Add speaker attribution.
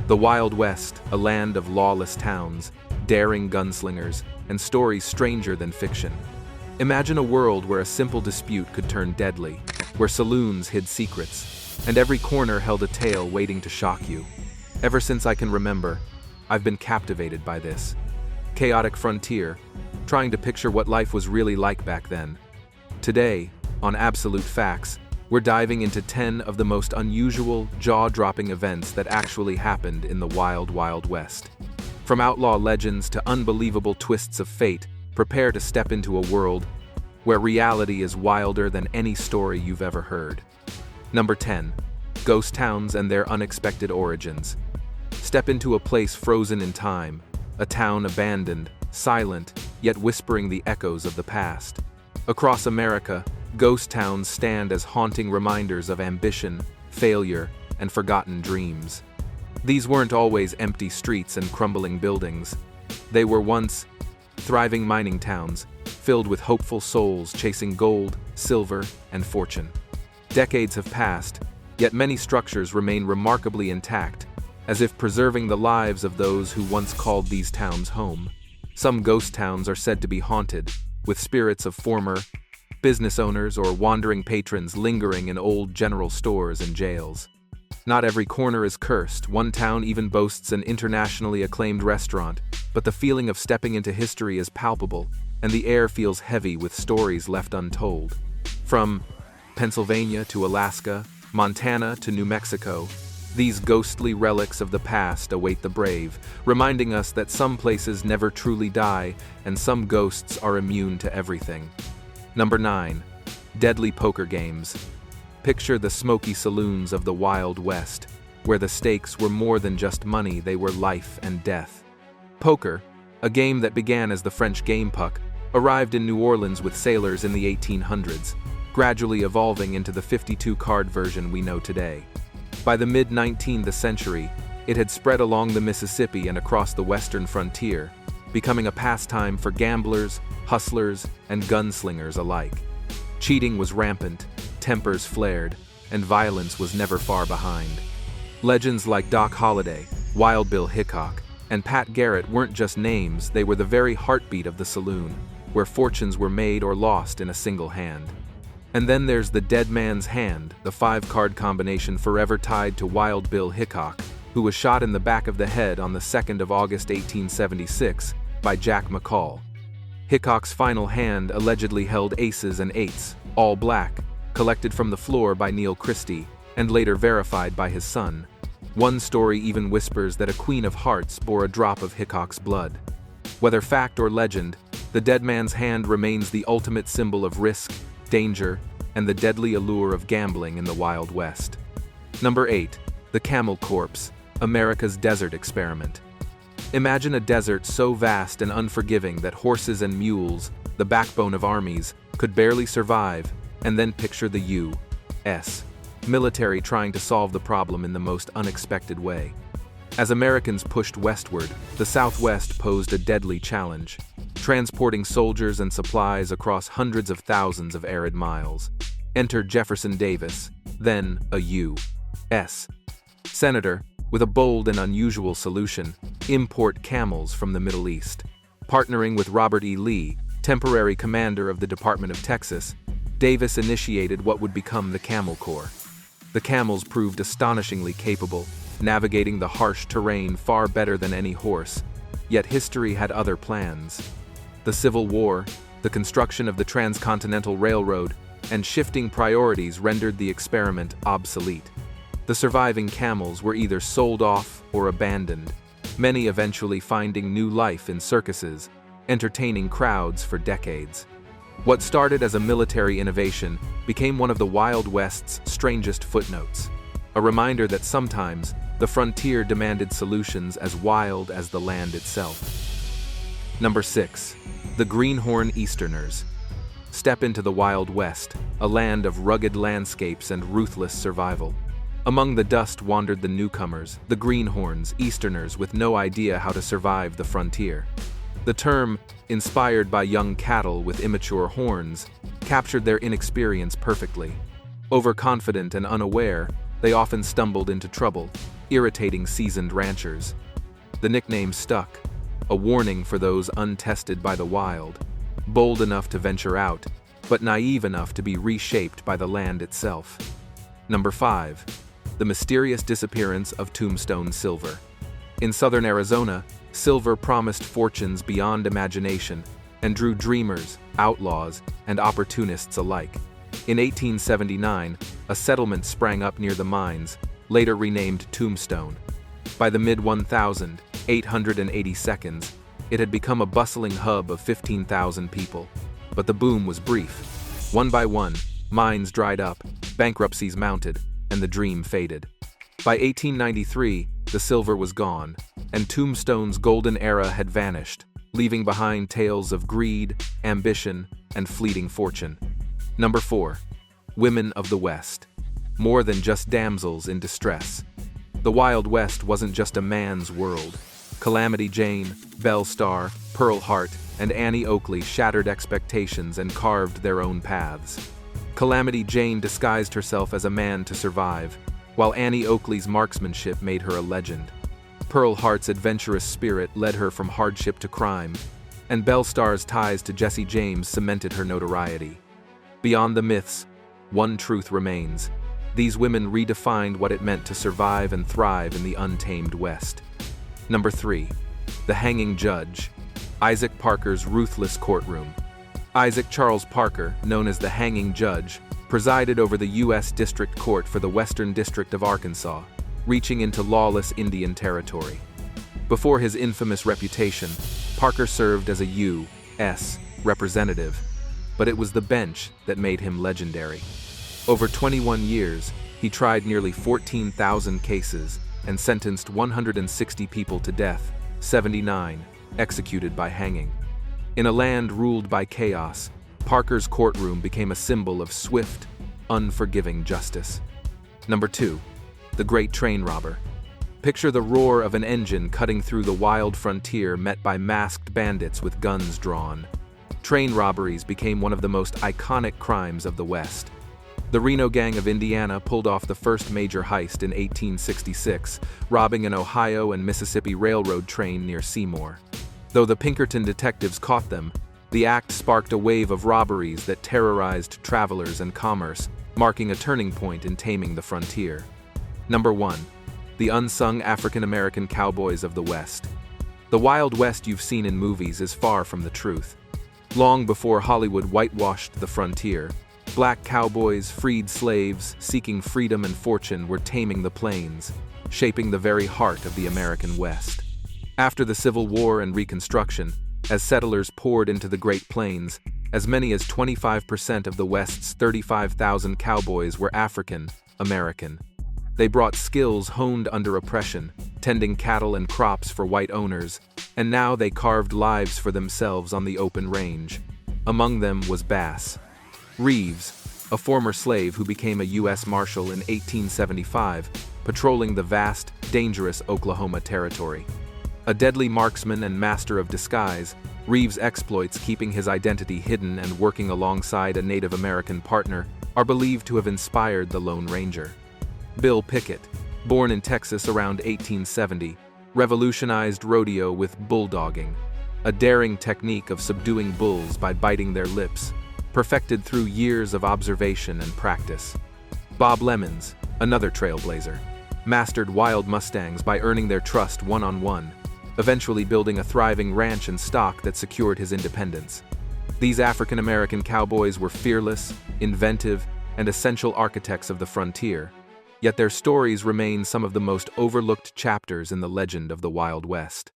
Speaker 1: The Wild West, a land of lawless towns, daring gunslingers, and stories stranger than fiction. Imagine a world where a simple dispute could turn deadly, where saloons hid secrets, and every corner held a tale waiting to shock you. Ever since I can remember, I've been captivated by this chaotic frontier, trying to picture what life was really like back then. Today, on Absolute Facts, we're diving into 10 of the most unusual, jaw-dropping events that actually happened in the Wild Wild West. From outlaw legends to unbelievable twists of fate, prepare to step into a world where reality is wilder than any story you've ever heard. Number 10. Ghost towns and their unexpected origins. Step into a place frozen in time, a town abandoned, silent, yet whispering the echoes of the past. Across America, ghost towns stand as haunting reminders of ambition, failure, and forgotten dreams. These weren't always empty streets and crumbling buildings. They were once thriving mining towns, filled with hopeful souls chasing gold, silver, and fortune. Decades have passed, yet many structures remain remarkably intact, as if preserving the lives of those who once called these towns home. Some ghost towns are said to be haunted, with spirits of former business owners or wandering patrons lingering in old general stores and jails. Not every corner is cursed. One town even boasts an internationally acclaimed restaurant, but the feeling of stepping into history is palpable, and the air feels heavy with stories left untold. From Pennsylvania to Alaska, Montana to New Mexico, these ghostly relics of the past await the brave, reminding us that some places never truly die and some ghosts are immune to everything. Number 9. Deadly poker games. Picture the smoky saloons of the Wild West, where the stakes were more than just money, they were life and death. Poker, a game that began as the French game puck, arrived in New Orleans with sailors in the 1800s, gradually evolving into the 52-card version we know today. By the mid-19th century, it had spread along the Mississippi and across the western frontier, becoming a pastime for gamblers, hustlers, and gunslingers alike. Cheating was rampant, tempers flared, and violence was never far behind. Legends like Doc Holliday, Wild Bill Hickok, and Pat Garrett weren't just names, they were the very heartbeat of the saloon, where fortunes were made or lost in a single hand. And then there's the Dead Man's Hand, the 5-card combination forever tied to Wild Bill Hickok, who was shot in the back of the head on the 2nd of August 1876 by Jack McCall. Hickok's final hand allegedly held aces and eights, all black, collected from the floor by Neil Christie, and later verified by his son. One story even whispers that a Queen of Hearts bore a drop of Hickok's blood. Whether fact or legend, the Dead Man's Hand remains the ultimate symbol of risk, danger, and the deadly allure of gambling in the Wild West. Number 8. The Camel Corpse, America's desert experiment. Imagine a desert so vast and unforgiving that horses and mules, the backbone of armies, could barely survive, and then picture the U.S. military trying to solve the problem in the most unexpected way. As Americans pushed westward, the Southwest posed a deadly challenge, transporting soldiers and supplies across hundreds of thousands of arid miles. Enter Jefferson Davis, then a U.S. senator, with a bold and unusual solution: import camels from the Middle East. Partnering with Robert E. Lee, temporary commander of the Department of Texas, Davis initiated what would become the Camel Corps. The camels proved astonishingly capable, navigating the harsh terrain far better than any horse, yet history had other plans. The Civil War, the construction of the Transcontinental Railroad, and shifting priorities rendered the experiment obsolete. The surviving camels were either sold off or abandoned, many eventually finding new life in circuses, entertaining crowds for decades. What started as a military innovation became one of the Wild West's strangest footnotes, a reminder that sometimes the frontier demanded solutions as wild as the land itself. Number 6. The Greenhorn Easterners. Step into the Wild West, a land of rugged landscapes and ruthless survival. Among the dust wandered the newcomers, the greenhorns, Easterners with no idea how to survive the frontier. The term, inspired by young cattle with immature horns, captured their inexperience perfectly. Overconfident and unaware, they often stumbled into trouble, irritating seasoned ranchers. The nickname stuck, a warning for those untested by the wild, bold enough to venture out, but naive enough to be reshaped by the land itself. Number 5. The mysterious disappearance of Tombstone Silver. In southern Arizona, silver promised fortunes beyond imagination and drew dreamers, outlaws, and opportunists alike. In 1879, a settlement sprang up near the mines, later renamed Tombstone. By the mid-1882s, it had become a bustling hub of 15,000 people. But the boom was brief. One by one, mines dried up, bankruptcies mounted, and the dream faded. By 1893, the silver was gone, and Tombstone's golden era had vanished, leaving behind tales of greed, ambition, and fleeting fortune. Number 4. Women of the West. More than just damsels in distress. The Wild West wasn't just a man's world. Calamity Jane, Belle Starr, Pearl Hart, and Annie Oakley shattered expectations and carved their own paths. Calamity Jane disguised herself as a man to survive, while Annie Oakley's marksmanship made her a legend. Pearl Hart's adventurous spirit led her from hardship to crime, and Belle Starr's ties to Jesse James cemented her notoriety. Beyond the myths, one truth remains. These women redefined what it meant to survive and thrive in the untamed West. Number 3. The Hanging Judge. Isaac Parker's ruthless courtroom. Isaac Charles Parker, known as the Hanging Judge, presided over the U.S. District Court for the Western District of Arkansas, reaching into lawless Indian territory. Before his infamous reputation, Parker served as a U.S. representative, but it was the bench that made him legendary. Over 21 years, he tried nearly 14,000 cases and sentenced 160 people to death, 79 executed by hanging. In a land ruled by chaos, Parker's courtroom became a symbol of swift, unforgiving justice. Number 2. The Great Train Robber. Picture the roar of an engine cutting through the wild frontier met by masked bandits with guns drawn. Train robberies became one of the most iconic crimes of the West. The Reno Gang of Indiana pulled off the first major heist in 1866, robbing an Ohio and Mississippi Railroad train near Seymour. Though the Pinkerton detectives caught them, the act sparked a wave of robberies that terrorized travelers and commerce, marking a turning point in taming the frontier. Number 1. The unsung African-American cowboys of the West. The Wild West you've seen in movies is far from the truth. Long before Hollywood whitewashed the frontier, black cowboys, freed slaves, seeking freedom and fortune were taming the plains, shaping the very heart of the American West. After the Civil War and Reconstruction, as settlers poured into the Great Plains, as many as 25% of the West's 35,000 cowboys were African American. They brought skills honed under oppression, tending cattle and crops for white owners, and now they carved lives for themselves on the open range. Among them was Bass Reeves, a former slave who became a U.S. Marshal in 1875, patrolling the vast, dangerous Oklahoma Territory. A deadly marksman and master of disguise, Reeves' exploits keeping his identity hidden and working alongside a Native American partner are believed to have inspired the Lone Ranger. Bill Pickett, born in Texas around 1870, revolutionized rodeo with bulldogging, a daring technique of subduing bulls by biting their lips, perfected through years of observation and practice. Bob Lemons, another trailblazer, mastered wild mustangs by earning their trust one-on-one, eventually building a thriving ranch and stock that secured his independence. These African-American cowboys were fearless, inventive, and essential architects of the frontier, yet their stories remain some of the most overlooked chapters in the legend of the Wild West.